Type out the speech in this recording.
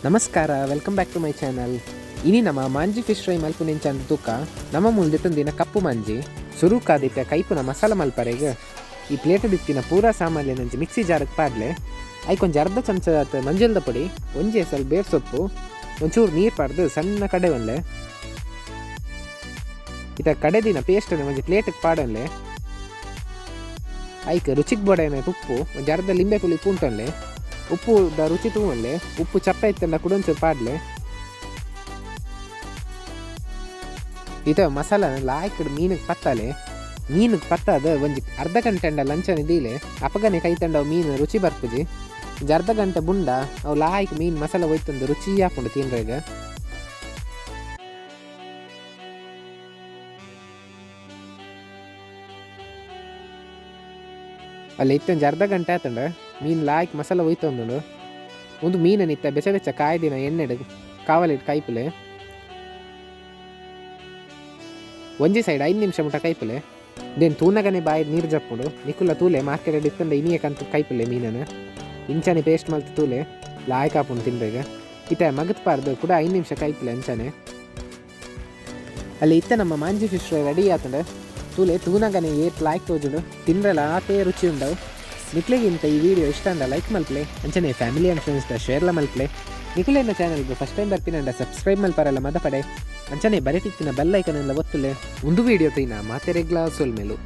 ನಮಸ್ಕಾರ, welcome back to my channel. ಇನಿ ನಮ್ಮ ಮಾಂಜಿ ಫಿಶ್ ಫ್ರೈ ಮಲ್ಪು ನೆಂಚಂದ ತೂಕ ನಮ್ಮ ಮುಂದೆ ತಂದಿನ ಕಪ್ಪು ಮಾಂಜಿ ಸುರುಕಾದಿತ್ತ ಕೈಪುನ ಮಸಾಲ ಮಲ್ಪರೆಗೆ ಈ ಪ್ಲೇಟ್ ದಿತ್ತಿನ ಪೂರಾ ಸಾಮಾನ್ಯ ನಂಜಿ ಮಿಕ್ಸಿ ಜಾರಕ್ಕೆ ಪಾಡ್ಲೆ ಐಕೊಂದು ಅರ್ಧ ಚಮಚ ಮಂಜಲ್ದ ಪುಡಿ, ಒಂಜಿ ಸ್ವಲ್ಪ ಬೇರ್ ಸೊಪ್ಪು, ಒಂಚೂರು ನೀರು ಪಾಡ್ದು ಸಣ್ಣ ಕಡೆ ಒನ್ಲೆ ಇತ ಕಡೆದಿನ ಪೇಸ್ಟನ್ನು ಒಂಜಿ ಪ್ಲೇಟಿಗೆ ಪಾಡನ್ಲೆ ಐಕ್ ರುಚಿಗೆ ಬೋಡೇನೆ ಉಪ್ಪು ಒಂಜಿ ಅರ್ಧ ಲಿಂಬೆ ಪುಳಿ ಪೂಂಟನ್ಲೆ ಉಪ್ಪು ರುಚಿ ತೂವನ್ಲೆ ಉಪ್ಪು ಚಪ್ಪ ಇತ್ತಂಡ ಕುಡೊಂಚೂರು ಪಾಡ್ಲೆ ಇತ ಮಸಾಲ ಲಾಯ್ಕಡ್ ಮೀನಿಗೆ ಪತ್ತಾಲೆ ಮೀನಿಗೆ ಪತ್ತಾದ ಒಂಜಿ ಅರ್ಧ ಗಂಟೆ ಅಂಡ ಲಂಚನ ಇದೀಲೆ ಅಪಗನೆ ಕೈ ತಂಡವು ಮೀನು ರುಚಿ ಬರ್ಪುಜಿ ಒಂಜಿ ಅರ್ಧ ಗಂಟೆ ಬುಂಡ ಅವು ಲಾಯ್ಕ್ ಮೀನು ಮಸಾಲ ಒಯ್ತಂದು ರುಚಿ ಹಾಕೊಂಡು ತಿನ್ರೆಗ. ಅಲ್ಲಿ ಇತ್ತೊಂಜಿ ಅರ್ಧ ಗಂಟೆ ಆತಂಡ ಮೀನು ಲಾಯ್ಕ್ ಮಸಾಲ ಒಯ್ತೊಂದು ಒಂದು ಮೀನನ್ನಿತ್ತ ಬೆಚ್ಚ ಬೆಚ್ಚ ಕಾಯ್ದಿನ ಎಣ್ಣೆಡು ಕಾವಲಿಟ್ಟು ಕೈಪುಲೆ ಒಂಜಿ ಸೈಡ್ 5 ನಿಮಿಷ ಮುಟ್ಟ ಕೈಪುಲೆ ದೇನು ತೂನಗನೆ ಬಾಯಿ ನೀರು ಜಪ್ಪುಡು ನಿಕುಲ ತೂಲೆ ಮಾರ್ಕೆಟ್ ಇಟ್ಕೊಂಡು ಇನಿಯ ಕಂತು ಕೈಪುಲೆ ಮೀನನ್ನು ಇಂಚನೆ ಪೇಸ್ಟ್ ಮಲ್ತು ತೂಲೆ ಲಾಯ್ಕ್ ಹಾಪುಂಡು ತಿನ್ಬೇಗ ಇತ್ತ ಮಗತ್ ಪಾರ್ದು ಕೂಡ 5 ನಿಮಿಷ ಕೈಪುಲೆ ಅಂಚನೆ. ಅಲ್ಲಿ ಇತ್ತ ನಮ್ಮ ಮಾಂಜಿ ಫಿಶ್ ಫ್ರೈ ರೆಡಿ ಆತಂಡ ತೂಲೆ ತೂನಗನೆ ಏಟ್ ಲಾಯ್ಕ್ ತೋಜುಡು ತಿನ್ರಲ್ಲ ಆತೇ ರುಚಿ ಉಂಡವು. ನಿಕ್ಲಿಗಿಂತ ಈ ವಿಡಿಯೋ ಇಷ್ಟ ಅಂದ ಲೈಕ್ ಮಲ್ಪಲೆ ಅಂಚನೆ ಫ್ಯಾಮಿಲಿ ಆ್ಯಂಡ್ ಫ್ರೆಂಡ್ಸ್ದ ಶೇರ್ಲ ಮಲ್ಪಲೆ ನಿಖಿಲೆನ್ನ ಚಾನಲ್ಗೆ ಫಸ್ಟ್ ಟೈಮ್ ಬರ್ತೀನಂಡ ಸಬ್ಸ್ಕ್ರೈಬ್ ಮಲ್ಪಾರಲ್ಲ ಮದ ಪಡೆ ಅಂಚನೆ ಬರೆಟಿತ್ತಿನ ಬೆಲ್ ಐಕನ್ ಎಲ್ಲ ಒತ್ತುಲೆ ಒಂದು ವಿಡಿಯೋ ತೈನ ಮಾತೆ ರೆಗ್ಲಾ ಸೋಲ್ಮೇಲು.